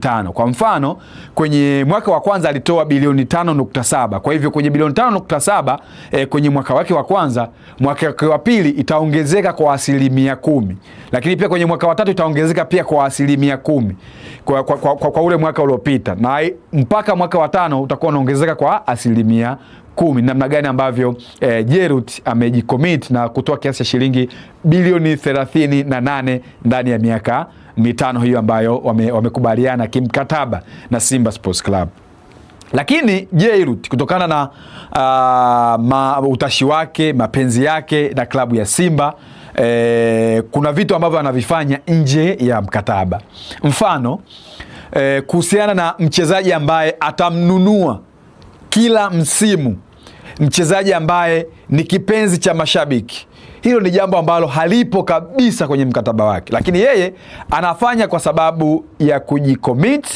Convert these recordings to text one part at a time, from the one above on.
tano. Kwa mfano, kwenye mwaka wa kwanza alitoa bilioni 5.7. Kwa hivyo kwenye bilioni 5.7 kwenye mwaka wake wa kwanza, mwaka wake wa pili itaongezeka kwa 10%. Lakini pia kwenye mwaka wa tatu itaongezeka pia kwa 10% kwa ule mwaka uliopita. Na mpaka mwaka wa tano utakuwa unaongezeka kwa 10%. Namna gani ambavyo Jerut amejicommit na kutoa kiasi cha shilingi bilioni 38 ndani ya miaka mitano hiyo ambayo wamekubaliana kimkataba na Simba Sports Club. Lakini Jerut kutokana na utashi wake, mapenzi yake na klabu ya Simba, kuna vitu ambavyo anavifanya nje ya mkataba. Mfano, kuhusiana na mchezaji ambaye atamnunua kila msimu, mchezaji ambaye ni kipenzi cha mashabiki. Hilo ni jambo ambalo halipo kabisa kwenye mkataba wake, lakini yeye anafanya kwa sababu ya kujicommit,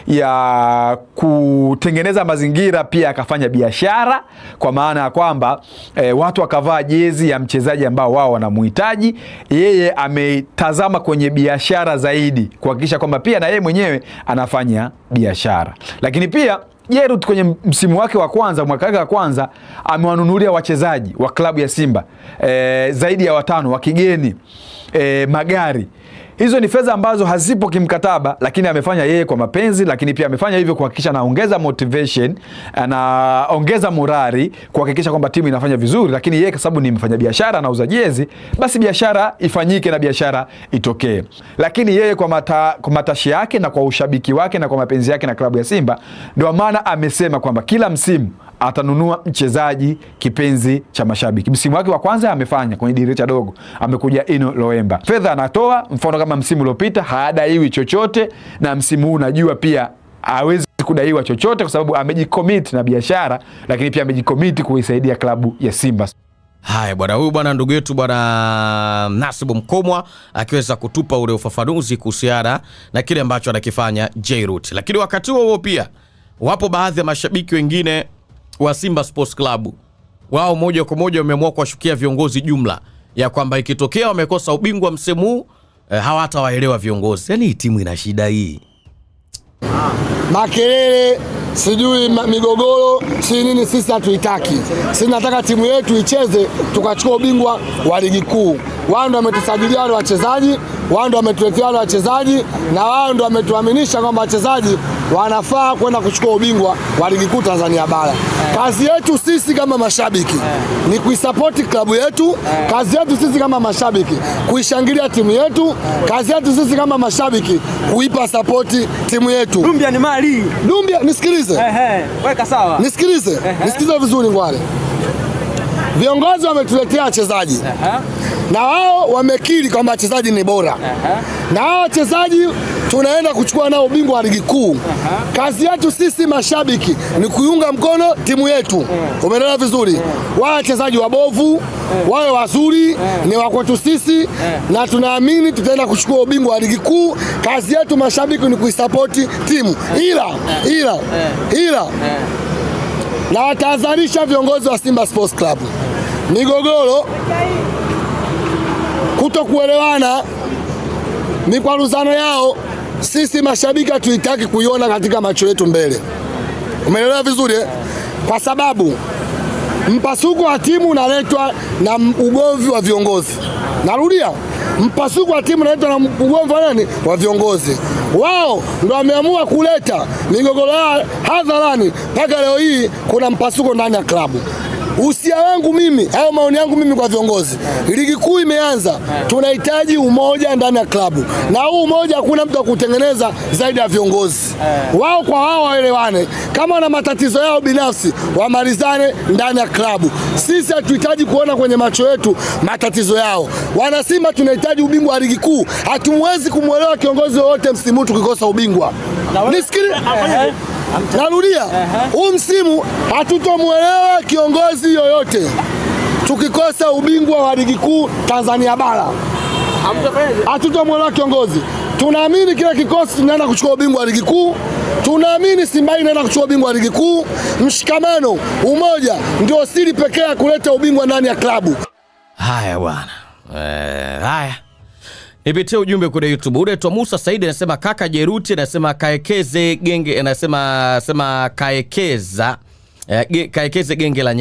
ya kutengeneza mazingira, pia akafanya biashara, kwa maana ya kwamba watu wakavaa jezi ya mchezaji ambao wao wanamuhitaji. Yeye ametazama kwenye biashara zaidi, kuhakikisha kwamba pia na yeye mwenyewe anafanya biashara. Lakini pia Jerut kwenye msimu wake wa kwanza, mwaka wake wa kwanza, amewanunulia wachezaji wa klabu ya Simba zaidi ya 5 wa kigeni, magari. Hizo ni fedha ambazo hazipo kimkataba, lakini amefanya yeye kwa mapenzi, lakini pia amefanya hivyo kuhakikisha anaongeza motivation, anaongeza morali, kuhakikisha kwamba timu inafanya vizuri. Lakini yeye kwa sababu ni mfanyabiashara, anauza jezi, basi biashara ifanyike na biashara itokee. Lakini yeye kwa matashi yake na kwa ushabiki wake na kwa mapenzi yake na klabu ya Simba, ndio maana amesema kwamba kila msimu atanunua mchezaji kipenzi cha mashabiki. Msimu wake wa kwanza amefanya kwenye dirisha dogo, amekuja Ino Loemba. Fedha anatoa, mfano kama msimu uliopita hadaiwi chochote, na msimu huu unajua pia hawezi kudaiwa chochote kwa sababu amejicommit na biashara, lakini pia amejicommit kuisaidia klabu ya Simba. Haya bwana, huyu bwana ndugu yetu bwana Nasibu Mkomwa akiweza kutupa ule ufafanuzi kuhusiana na kile ambacho anakifanya Jerut. Lakini wakati huo pia wapo baadhi ya mashabiki wengine wa Simba Sports Club, wao moja kwa moja wameamua kuwashukia viongozi jumla ya kwamba ikitokea wamekosa ubingwa msimu huu hawatawaelewa viongozi. Yaani timu ina shida hii. Makelele, sijui migogoro, si nini, sisi hatuitaki. Sisi nataka timu yetu icheze tukachukua ubingwa wa ligi kuu. Wao ndio wametusajilia wale wachezaji, wao ndio wametuletea wale wachezaji, na wao ndio wametuaminisha kwamba wachezaji wanafaa kwenda kuchukua ubingwa wa ligi kuu Tanzania bara. Kazi yetu sisi kama mashabiki ni kuisupport klabu yetu. Kazi yetu sisi kama mashabiki kuishangilia timu yetu. Kazi yetu sisi kama mashabiki kuipa support timu yetu. Dumbia ni mali. Dumbia, nisikilize. Weka sawa. Nisikilize. Nisikilize vizuri ngwale. Viongozi wametuletea wachezaji. Na wao wamekiri kwamba wachezaji ni bora. Na hao wachezaji tunaenda kuchukua nao ubingwa wa ligi kuu. Kazi yetu sisi mashabiki ni kuiunga mkono timu yetu. Umeelewa vizuri? Wao wachezaji wabovu, wao wazuri, ni wa kwetu sisi, na tunaamini tutaenda kuchukua ubingwa wa ligi kuu. Kazi yetu mashabiki ni kuisupport timu. Ila na watahadharisha viongozi wa Simba Sports Club. Migogoro, kutokuelewana, mikwaruzano yao sisi mashabiki hatuitaki kuiona katika macho yetu mbele. Umeelewa vizuri? Kwa sababu mpasuko wa timu unaletwa na ugomvi wa viongozi. Narudia, mpasuko wa timu unaletwa na ugomvi wa nani? Wa viongozi. Wao ndio wameamua kuleta migogoro hadharani, mpaka leo hii kuna mpasuko ndani ya klabu. Usia wangu mimi au maoni yangu mimi kwa viongozi, ligi kuu imeanza, tunahitaji umoja ndani ya klabu, na huu umoja hakuna mtu akutengeneza zaidi ya viongozi. Wao kwa wao waelewane, kama wana matatizo yao binafsi wamalizane ndani ya klabu. Sisi hatuhitaji kuona kwenye macho yetu matatizo yao. Wana Simba tunahitaji ubingwa wa ligi kuu. Hatumwezi kumuelewa kiongozi wote msimu tukikosa ubingwa. Nisikilize. Narudia, huu msimu hatutomuelewa kiongozi yoyote tukikosa ubingwa wa ligi kuu Tanzania bara. Hatutomuelewa kiongozi. Tunaamini kila kikosi tunaenda kuchukua ubingwa wa ligi kuu. Tunaamini Simba inaenda kuchukua ubingwa wa ligi kuu. Mshikamano, umoja ndio siri pekee ya kuleta ubingwa ndani ya klabu. Haya bwana. Haya. Nipitie ujumbe kule YouTube. Ule tu Musa Saidi anasema kaka Jeruti anasema kaekeze genge, anasema kaekeze genge la